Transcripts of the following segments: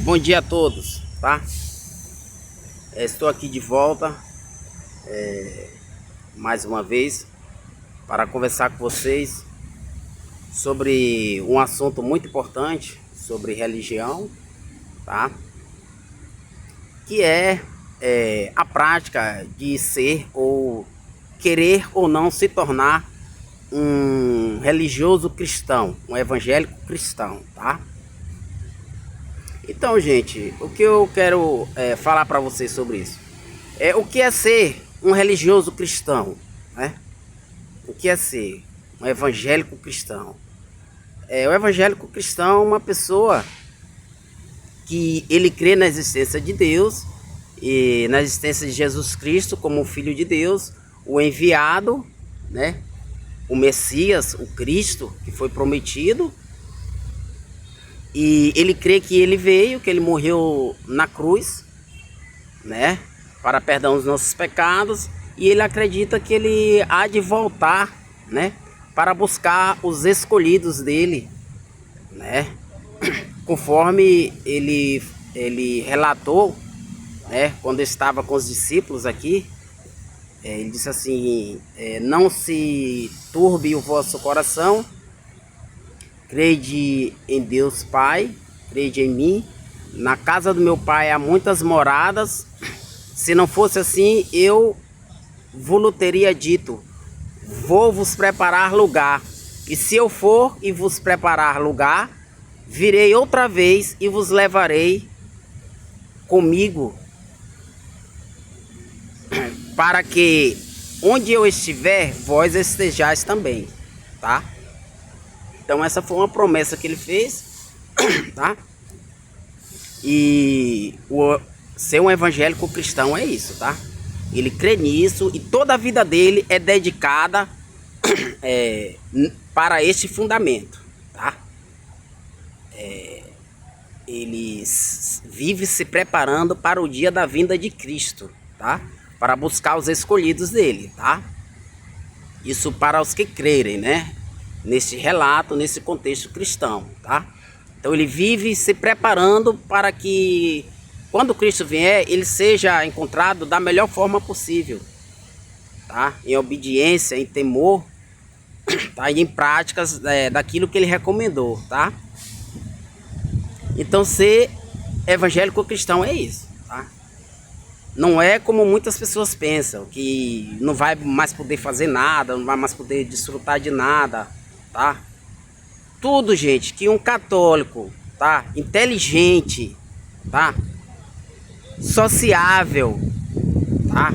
Bom dia a todos, tá? Estou aqui de volta mais uma vez para conversar com vocês sobre um assunto muito importante, sobre religião, tá? Que é a prática de ser ou querer ou não se tornar um religioso cristão, um evangélico cristão, tá? Então, gente, o que eu quero falar para vocês sobre isso é o que é ser um religioso cristão, né? O que é ser um evangélico cristão? O evangélico cristão é uma pessoa que ele crê na existência de Deus e na existência de Jesus Cristo como o Filho de Deus, o enviado, né? O Messias, o Cristo que foi prometido. E ele crê que ele veio, que ele morreu na cruz, né, para perdão dos nossos pecados. E ele acredita que ele há de voltar, né, para buscar os escolhidos dele, né, conforme ele relatou, né, quando estava com os discípulos aqui. Ele disse assim: não se turbe o vosso coração. Crede em Deus Pai, crede em mim. Na casa do meu pai há muitas moradas. Se não fosse assim, eu vos teria dito: vou vos preparar lugar. E se eu for e vos preparar lugar, virei outra vez e vos levarei comigo, para que onde eu estiver, vós estejais também, tá? Então essa foi uma promessa que ele fez, tá? E ser um evangélico cristão é isso, tá? Ele crê nisso e toda a vida dele é dedicada para este fundamento, tá? Ele vive se preparando para o dia da vinda de Cristo, tá? Para buscar os escolhidos dele, tá? Isso para os que crerem, né? Nesse relato, nesse contexto cristão, tá? Então ele vive se preparando para que quando Cristo vier, ele seja encontrado da melhor forma possível, tá? Em obediência, em temor, tá? E em práticas daquilo que ele recomendou, tá? Então ser evangélico cristão é isso, tá? Não é como muitas pessoas pensam, que não vai mais poder fazer nada, não vai mais poder desfrutar de nada, tá? Tudo, gente, que um católico, tá, inteligente, tá, sociável, tá,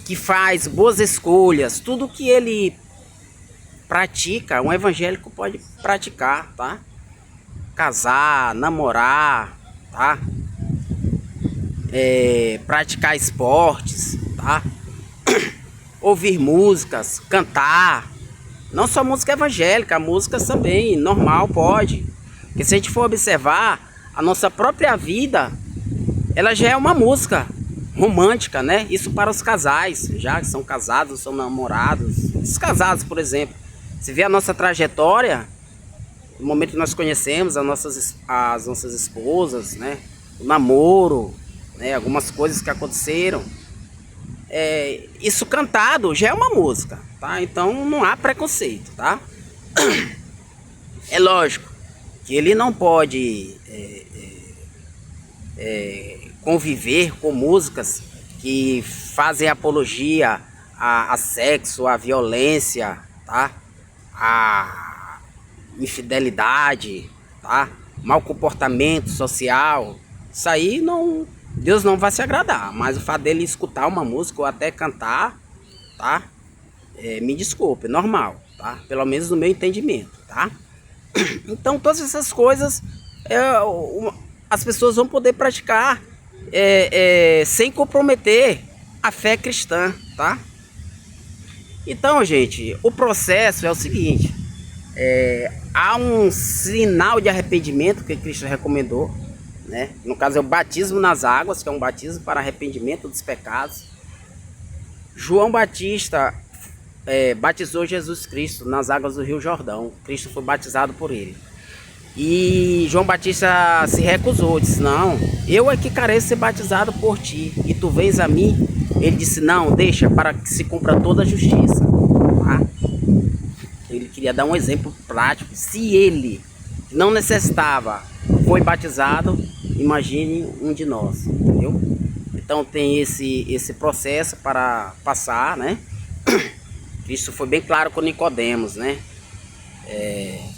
que faz boas escolhas, tudo que ele pratica, um evangélico pode praticar, tá? Casar, namorar, tá? Praticar esportes, tá? Ouvir músicas, cantar. Não só música evangélica, músicas também, normal, pode. Porque se a gente for observar, a nossa própria vida, ela já é uma música romântica, né? Isso para os casais, já que são casados, são namorados. Os casados, por exemplo, se vê a nossa trajetória, no momento que nós conhecemos as nossas esposas, né? O namoro, né? Algumas coisas que aconteceram. Isso cantado já é uma música, tá? Então não há preconceito, tá? É lógico que ele não pode conviver com músicas que fazem apologia a sexo, a violência, tá? A infidelidade, tá? Mau comportamento social. Isso aí não... Deus não vai se agradar, mas o fato dele escutar uma música ou até cantar, tá? Me desculpe, normal, tá? Pelo menos no meu entendimento, tá? Então todas essas coisas as pessoas vão poder praticar sem comprometer a fé cristã, tá? Então, gente, o processo é o seguinte: há um sinal de arrependimento que Cristo recomendou, né? No caso é o batismo nas águas, que é um batismo para arrependimento dos pecados. João Batista batizou Jesus Cristo nas águas do Rio Jordão. Cristo foi batizado por ele. E João Batista se recusou, disse: não, eu é que careço ser batizado por ti, e tu vens a mim. Ele disse: não, deixa para que se cumpra toda a justiça. Tá? Ele queria dar um exemplo prático. Se ele não necessitava, foi batizado, imagine um de nós, entendeu? Então tem esse processo para passar, né? Cristo foi bem claro com Nicodemos, né?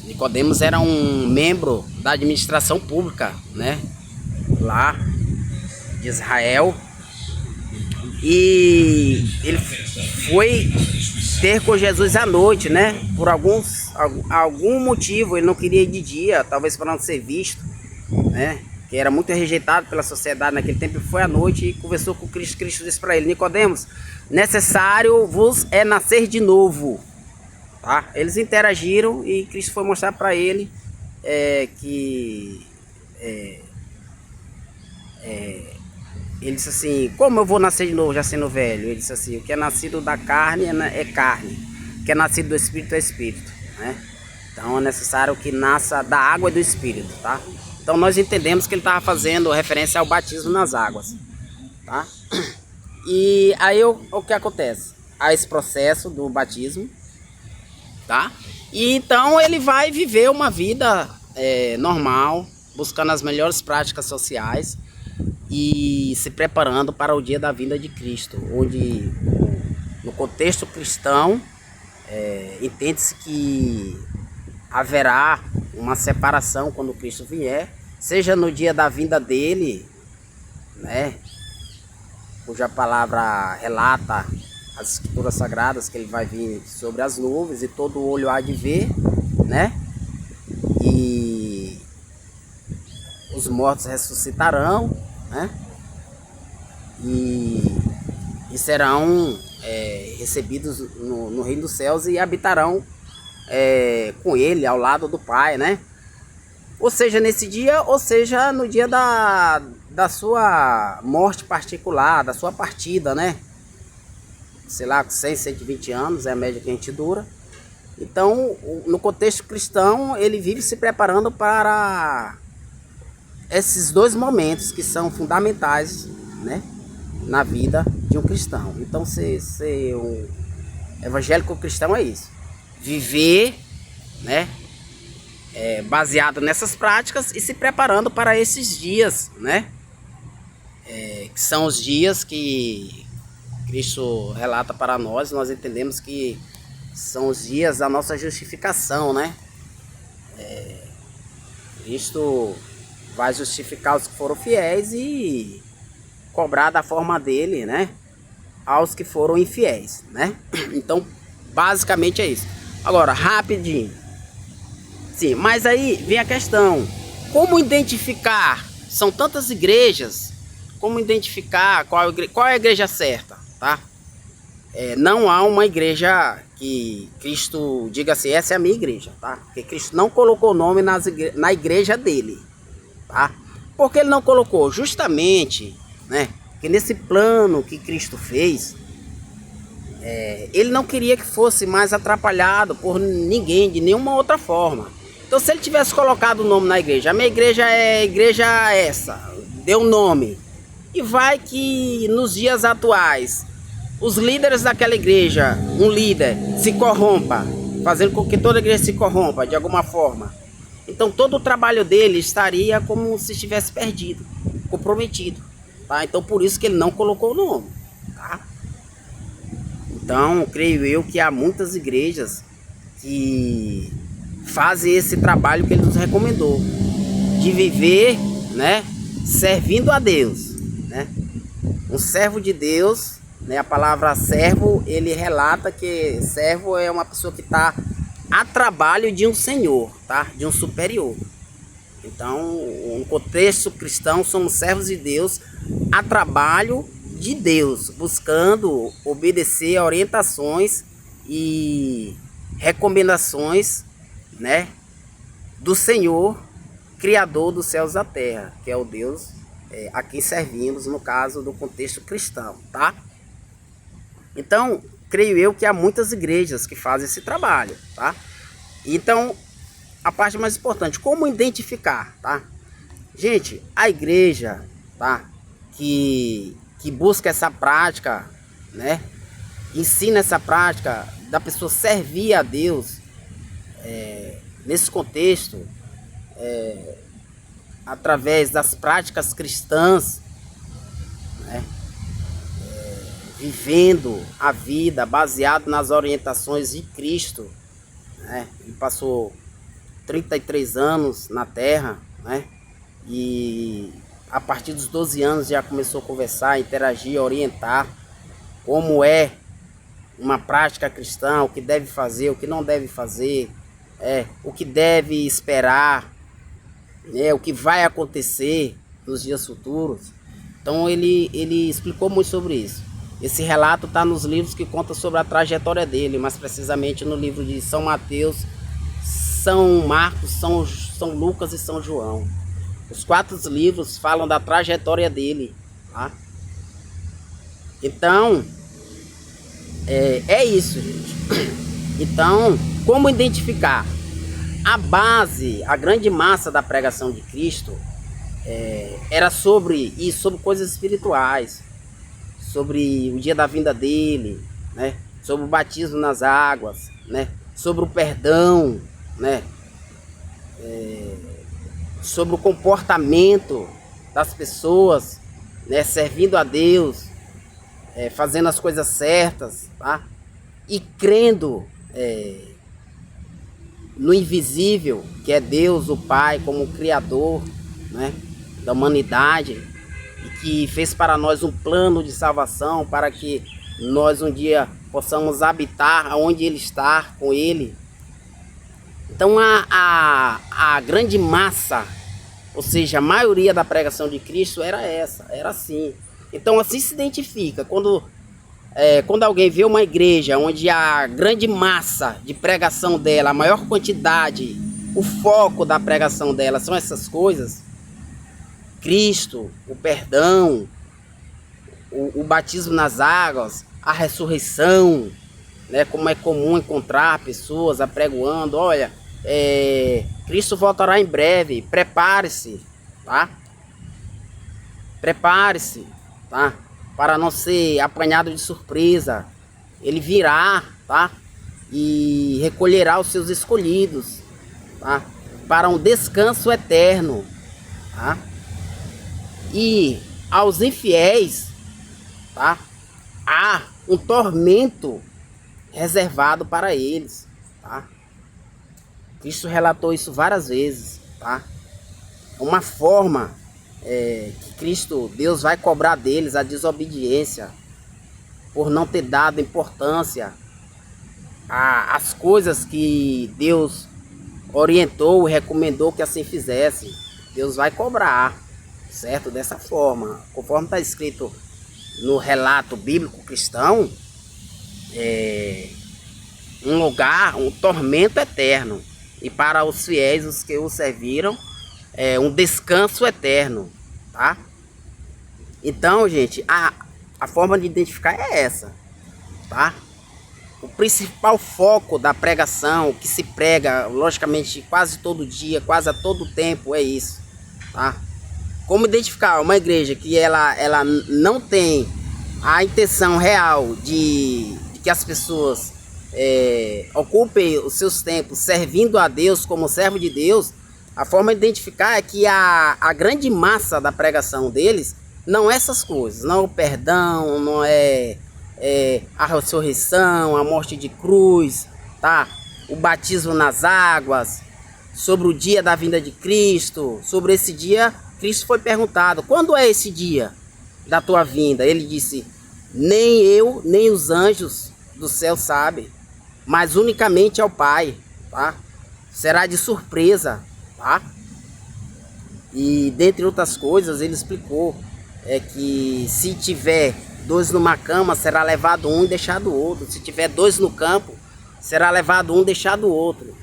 Nicodemos era um membro da administração pública, né? Lá de Israel. E ele foi ter com Jesus à noite, né? Por algum motivo ele não queria ir de dia, talvez para não ser visto, né? Que era muito rejeitado pela sociedade naquele tempo. Ele foi à noite e conversou com Cristo. Cristo disse para ele: Nicodemos, necessário vos é nascer de novo. Tá? Eles interagiram e Cristo foi mostrar para ele que ele disse assim: como eu vou nascer de novo já sendo velho? Ele disse assim: o que é nascido da carne é carne, o que é nascido do espírito é espírito, né? Então é necessário que nasça da água e do espírito, tá? Então nós entendemos que ele estava fazendo referência ao batismo nas águas, tá? E aí o que acontece? Há esse processo do batismo, tá? E então ele vai viver uma vida normal, buscando as melhores práticas sociais e se preparando para o dia da vinda de Cristo, onde no contexto cristão entende-se que haverá uma separação quando Cristo vier, seja no dia da vinda dele, né, cuja palavra relata as escrituras sagradas que ele vai vir sobre as nuvens e todo olho há de ver, né? E os mortos ressuscitarão, né? E serão recebidos no reino dos céus e habitarão com ele ao lado do Pai, né? Ou seja, nesse dia, ou seja, no dia da sua morte particular, da sua partida, né? Sei lá, 100, 120 anos é a média que a gente dura. Então, no contexto cristão, ele vive se preparando para esses dois momentos que são fundamentais, né, na vida de um cristão. Então, ser um evangélico cristão é isso: viver, né, baseado nessas práticas e se preparando para esses dias, né, que são os dias que Cristo relata para nós. Nós entendemos que são os dias da nossa justificação, né? Cristo vai justificar os que foram fiéis e cobrar da forma dele, né, aos que foram infiéis, né? Então, basicamente é isso. Agora, rapidinho. Sim, mas aí vem a questão: como identificar? São tantas igrejas, como identificar qual é a igreja certa, tá? Não há uma igreja que Cristo diga assim: essa é a minha igreja, tá? Porque Cristo não colocou o nome na igreja dele, tá? Porque ele não colocou? Justamente, né, que nesse plano que Cristo fez, ele não queria que fosse mais atrapalhado por ninguém, de nenhuma outra forma. Então, se ele tivesse colocado o nome na igreja: a minha igreja é a igreja essa, deu nome, e vai que nos dias atuais os líderes daquela igreja, um líder se corrompa, fazendo com que toda a igreja se corrompa de alguma forma, então todo o trabalho dele estaria como se estivesse perdido, comprometido, tá? Então por isso que ele não colocou o nome, tá? Então creio eu que há muitas igrejas que fazem esse trabalho que ele nos recomendou, de viver, né, servindo a Deus, né? Um servo de Deus, né? A palavra servo, ele relata que servo é uma pessoa que está a trabalho de um senhor, tá? De um superior. Então, no contexto cristão, somos servos de Deus a trabalho de Deus, buscando obedecer a orientações e recomendações, né, do Senhor, Criador dos céus e da terra, que é o Deus a quem servimos, no caso do contexto cristão, tá? Então, creio eu que há muitas igrejas que fazem esse trabalho, tá? Então, a parte mais importante, como identificar, tá? Gente, a igreja, tá? Que busca essa prática, né? Ensina essa prática da pessoa servir a Deus, nesse contexto, através das práticas cristãs, né? Vivendo a vida baseado nas orientações de Cristo, né? Ele passou 33 anos na Terra, né? E a partir dos 12 anos já começou a conversar, interagir, orientar como é uma prática cristã, o que deve fazer, o que não deve fazer, o que deve esperar, né? O que vai acontecer nos dias futuros. Então ele explicou muito sobre isso. Esse relato está nos livros que contam sobre a trajetória dele, mais precisamente no livro de São Mateus, São Marcos, São Lucas e São João. Os 4 livros falam da trajetória dele, tá? Então, é isso, gente. Então, como identificar? A base, a grande massa da pregação de Cristo era sobre coisas espirituais, sobre o dia da vinda dele, né? Sobre o batismo nas águas, né? Sobre o perdão, né? Sobre o comportamento das pessoas, né? Servindo a Deus, fazendo as coisas certas, tá? E crendo no invisível, que é Deus, o Pai, como o Criador, né? Da humanidade, e que fez para nós um plano de salvação para que nós um dia possamos habitar onde Ele está, com Ele. Então a grande massa, ou seja, a maioria da pregação de Cristo era assim. Então assim se identifica, quando alguém vê uma igreja onde a grande massa de pregação dela, a maior quantidade, o foco da pregação dela são essas coisas, Cristo, o perdão, o batismo nas águas, a ressurreição, né? Como é comum encontrar pessoas apregoando, olha, Cristo voltará em breve, prepare-se, tá? Prepare-se, tá? Para não ser apanhado de surpresa. Ele virá, tá? E recolherá os seus escolhidos, tá? Para um descanso eterno, tá? E aos infiéis, tá? Há um tormento reservado para eles, tá? Cristo relatou isso várias vezes, tá? Uma forma que Cristo, Deus vai cobrar deles a desobediência por não ter dado importância às coisas que Deus orientou e recomendou que assim fizesse. Deus vai cobrar, certo? Dessa forma, conforme está escrito no relato bíblico cristão, um lugar, um tormento eterno, e para os fiéis, os que o serviram, um descanso eterno, tá? Então, gente, a forma de identificar é essa, tá? O principal foco da pregação, que se prega, logicamente, quase todo dia, quase a todo tempo, é isso, tá? Como identificar uma igreja que ela não tem a intenção real de que as pessoas ocupem os seus tempos servindo a Deus como servo de Deus? A forma de identificar é que a grande massa da pregação deles não é essas coisas, não é o perdão, não é a ressurreição, a morte de cruz, tá? O batismo nas águas, sobre o dia da vinda de Cristo. Sobre esse dia, Cristo foi perguntado: quando é esse dia da tua vinda? Ele disse: nem eu, nem os anjos do céu sabem, mas unicamente ao Pai, tá? Será de surpresa, tá? E dentre outras coisas, ele explicou que se tiver 2 numa cama, será levado um e deixado o outro. Se tiver 2 no campo, será levado um e deixado o outro.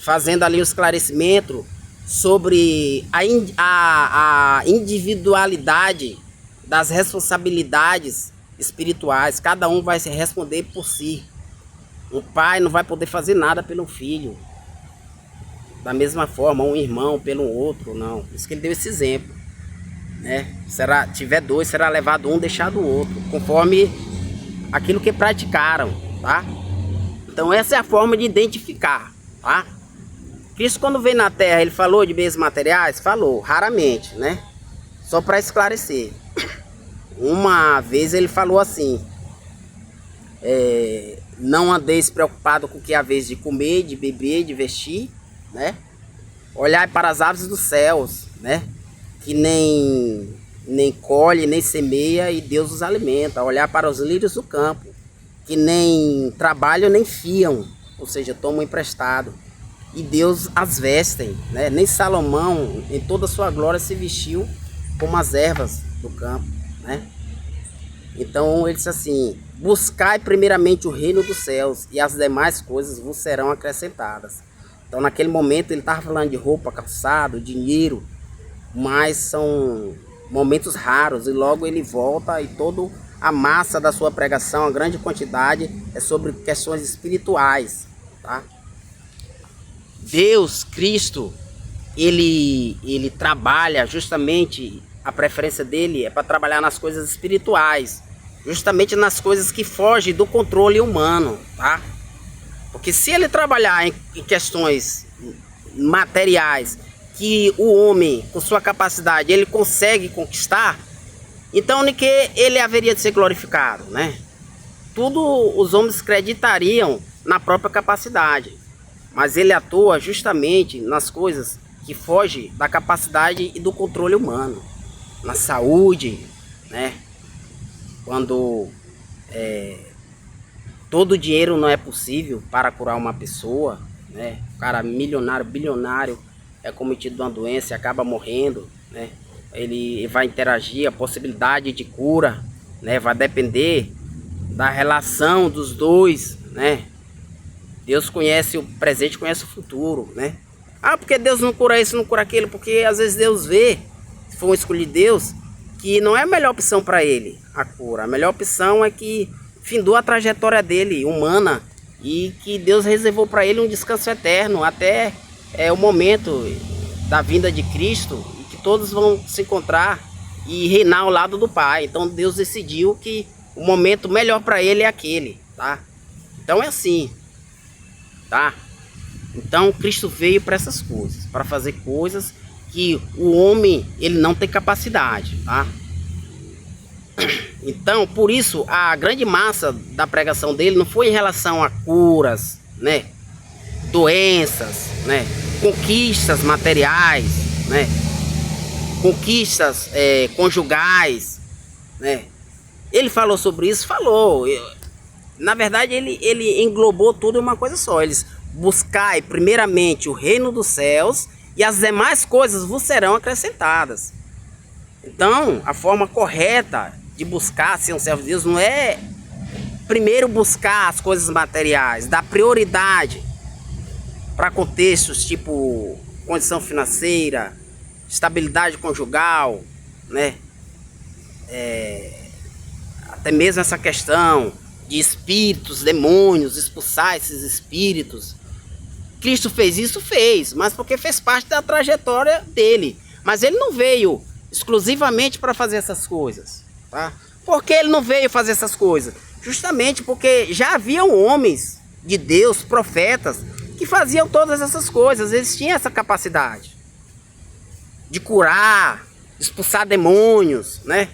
Fazendo ali um esclarecimento sobre a individualidade das responsabilidades espirituais. Cada um vai se responder por si. O pai não vai poder fazer nada pelo filho. da mesma forma, um irmão pelo outro, não. Por isso que ele deu esse exemplo, né? Tiver dois, será levado um, deixado o outro, conforme aquilo que praticaram, tá? Então essa é a forma de identificar, tá? Cristo, quando veio na Terra, ele falou de bens materiais? Falou, raramente, né? Só para esclarecer. Uma vez ele falou assim: não andeis preocupado com o que é a vez de comer, de beber, de vestir, né? Olhai para as aves dos céus, né? Que nem colhe, nem semeia, e Deus os alimenta. Olhar para os lírios do campo, que nem trabalham, nem fiam, ou seja, tomam emprestado, e Deus as vestem, né? Nem Salomão, em toda a sua glória, se vestiu como as ervas do campo, né? Então ele disse assim: buscai primeiramente o reino dos céus, e as demais coisas vos serão acrescentadas. Então naquele momento ele estava falando de roupa, calçado, dinheiro, mas são momentos raros, e logo ele volta, e toda a massa da sua pregação, a grande quantidade, é sobre questões espirituais, tá? Deus, Cristo, ele trabalha justamente, a preferência dele é para trabalhar nas coisas espirituais, justamente nas coisas que fogem do controle humano, tá? Porque se ele trabalhar em questões materiais, que o homem, com sua capacidade, ele consegue conquistar, então de que ele haveria de ser glorificado, né? Tudo os homens acreditariam na própria capacidade, mas ele atua justamente nas coisas que fogem da capacidade e do controle humano, na saúde, né? Quando todo o dinheiro não é possível para curar uma pessoa, né? O cara milionário, bilionário, é cometido de uma doença e acaba morrendo, né? Ele vai interagir, a possibilidade de cura, né? Vai depender da relação dos dois, né? Deus conhece o presente, conhece o futuro, né? Ah, porque Deus não cura isso, não cura aquilo? Porque às vezes Deus vê, se for um escolhido de Deus, que não é a melhor opção para ele a cura. A melhor opção é que findou a trajetória dele, humana, e que Deus reservou para ele um descanso eterno, até o momento da vinda de Cristo, e que todos vão se encontrar e reinar ao lado do Pai. Então Deus decidiu que o momento melhor para ele é aquele, tá? Então é assim, tá? Então Cristo veio para essas coisas, para fazer coisas que o homem ele não tem capacidade, tá? Então, por isso, a grande massa da pregação dele não foi em relação a curas, né? Doenças, né? Conquistas materiais, né? Conquistas conjugais, né? Ele falou sobre isso? Falou. Na verdade, ele englobou tudo em uma coisa só. Eles: buscai primeiramente o reino dos céus, e as demais coisas vos serão acrescentadas. Então, a forma correta de buscar ser um servo de Deus não é primeiro buscar as coisas materiais, dar prioridade para contextos tipo condição financeira, estabilidade conjugal, né? Até mesmo essa questão de espíritos, demônios, expulsar esses espíritos. Cristo fez isso? Fez, mas porque fez parte da trajetória dele. Mas ele não veio exclusivamente para fazer essas coisas, tá? Por que ele não veio fazer essas coisas? Justamente porque já haviam homens de Deus, profetas, que faziam todas essas coisas. Eles tinham essa capacidade de curar, expulsar demônios, né?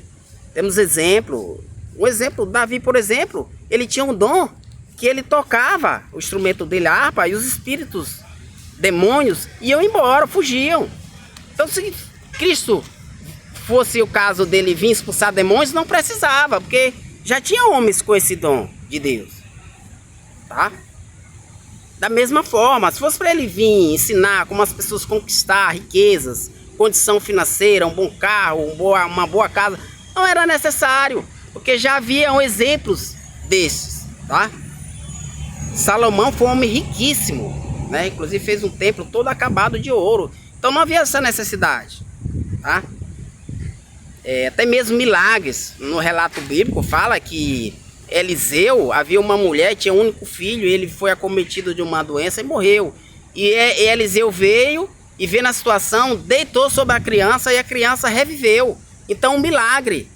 Temos exemplo. Um exemplo, Davi, por exemplo, ele tinha um dom que ele tocava o instrumento dele, a harpa, e os espíritos, demônios, iam embora, fugiam. Então, se Cristo fosse o caso dele vir expulsar demônios, não precisava, porque já tinha homens com esse dom de Deus, tá? Da mesma forma, se fosse para ele vir ensinar como as pessoas conquistar riquezas, condição financeira, um bom carro, uma boa casa, não era necessário, porque já haviam exemplos desses, tá? Salomão foi um homem riquíssimo, né? Inclusive fez um templo todo acabado de ouro. Então não havia essa necessidade, tá? Até mesmo milagres. No relato bíblico fala que Eliseu, havia uma mulher, tinha um único filho, e ele foi acometido de uma doença e morreu. E Eliseu veio e vendo a situação, deitou sobre a criança e a criança reviveu. Então um milagre.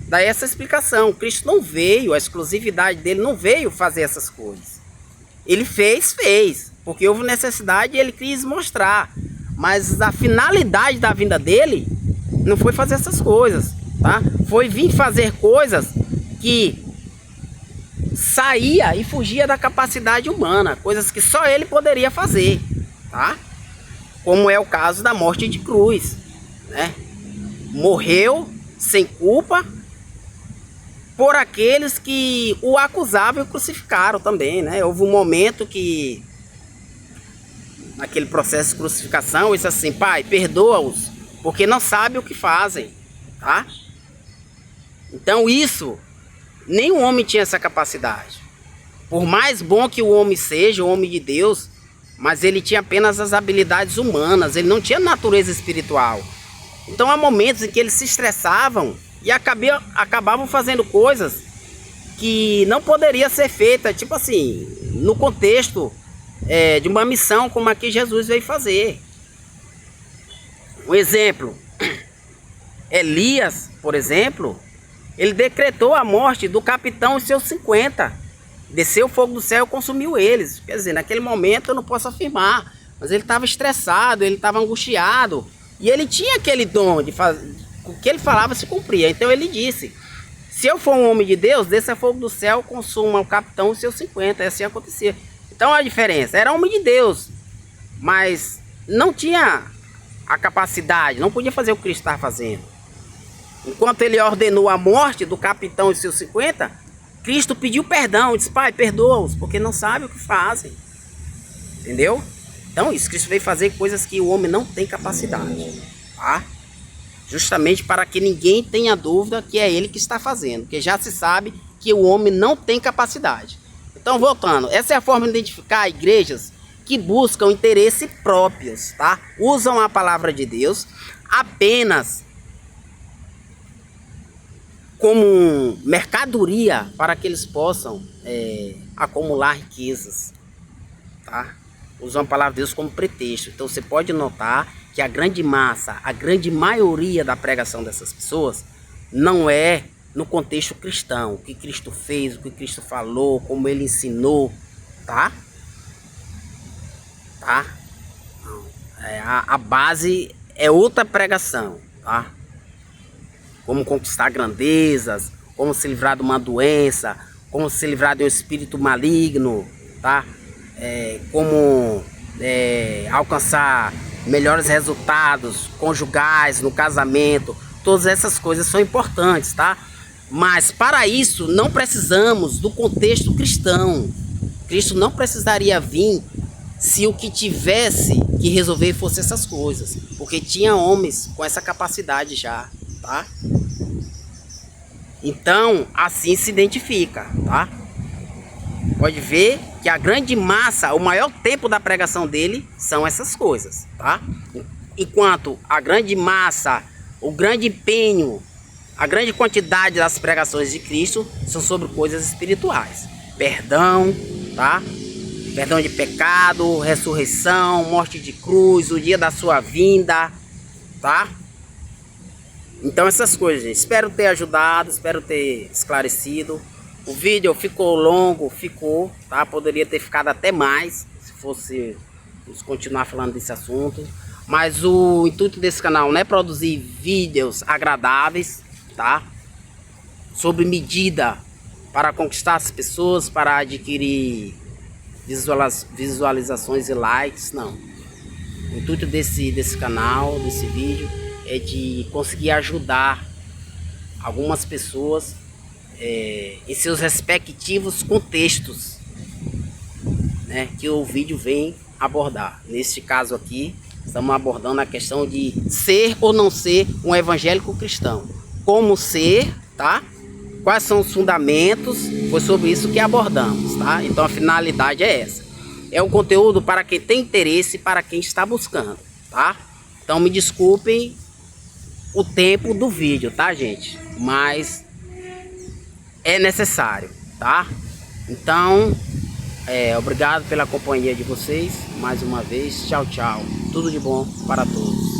Daí essa explicação. Cristo não veio, a exclusividade dele não veio fazer essas coisas. Ele fez, porque houve necessidade e ele quis mostrar. Mas a finalidade da vinda dele não foi fazer essas coisas, tá? Foi vir fazer coisas que saía e fugia da capacidade humana, coisas que só ele poderia fazer, tá? Como é o caso da morte de cruz, né? Morreu sem culpa por aqueles que o acusavam e o crucificaram também, né? Houve um momento que, naquele processo de crucificação, ele disse assim: Pai, perdoa-os, porque não sabem o que fazem, tá? Então isso, nenhum homem tinha essa capacidade. Por mais bom que o homem seja, o homem de Deus, mas ele tinha apenas as habilidades humanas, ele não tinha natureza espiritual. Então há momentos em que eles se estressavam e acabavam fazendo coisas que não poderia ser feita, tipo assim, no contexto de uma missão como a que Jesus veio fazer. Um exemplo, Elias, por exemplo, ele decretou a morte do capitão e seus 50. Desceu o fogo do céu e consumiu eles. Quer dizer, naquele momento eu não posso afirmar, mas ele estava estressado, ele estava angustiado. E ele tinha aquele dom de fazer, o que ele falava se cumpria. Então ele disse: se eu for um homem de Deus, desça fogo do céu, consuma o capitão e seus 50. E assim acontecia. Então a diferença, era homem de Deus, mas não tinha a capacidade, não podia fazer o que Cristo estava fazendo. Enquanto ele ordenou a morte do capitão e seus 50, Cristo pediu perdão, disse: Pai, perdoa-os, porque não sabem o que fazem. Entendeu? Então isso, Cristo veio fazer coisas que o homem não tem capacidade, tá? Justamente para que ninguém tenha dúvida que é ele que está fazendo, porque já se sabe que o homem não tem capacidade. Então, voltando, essa é a forma de identificar igrejas que buscam interesses próprios, tá? Usam a palavra de Deus apenas como mercadoria para que eles possam acumular riquezas, tá? Usam a palavra de Deus como pretexto. Então você pode notar que a grande massa, a grande maioria da pregação dessas pessoas não é no contexto cristão, o que Cristo fez, o que Cristo falou, como ele ensinou, tá? Tá? A base é outra pregação, tá? Como conquistar grandezas, como se livrar de uma doença, como se livrar de um espírito maligno, tá? Como alcançar melhores resultados conjugais no casamento. Todas essas coisas são importantes, tá? Mas para isso não precisamos do contexto cristão. Cristo não precisaria vir se o que tivesse que resolver fosse essas coisas, porque tinha homens com essa capacidade já, tá? Então assim se identifica, tá? Pode ver que a grande massa, o maior tempo da pregação dele são essas coisas, tá? Enquanto a grande massa, o grande empenho, a grande quantidade das pregações de Cristo são sobre coisas espirituais. Perdão, tá? Perdão de pecado, ressurreição, morte de cruz, o dia da sua vinda, tá? Então essas coisas, gente. Espero ter ajudado, espero ter esclarecido. O vídeo ficou longo, ficou, tá? Poderia ter ficado até mais, se fosse continuar falando desse assunto. Mas o intuito desse canal não é produzir vídeos agradáveis, tá? Sob medida para conquistar as pessoas, para adquirir visualizações e likes, não. O intuito desse canal, desse vídeo, é de conseguir ajudar algumas pessoas em seus respectivos contextos, né, que o vídeo vem abordar. Neste caso aqui, estamos abordando a questão de ser ou não ser um evangélico cristão. Como ser, tá? Quais são os fundamentos? Foi sobre isso que abordamos, tá? Então a finalidade é essa. É um conteúdo para quem tem interesse, para quem está buscando, tá? Então me desculpem o tempo do vídeo, tá, gente? Mas é necessário, tá? Então Obrigado pela companhia de vocês, mais uma vez. Tchau, tchau. Tudo de bom para todos.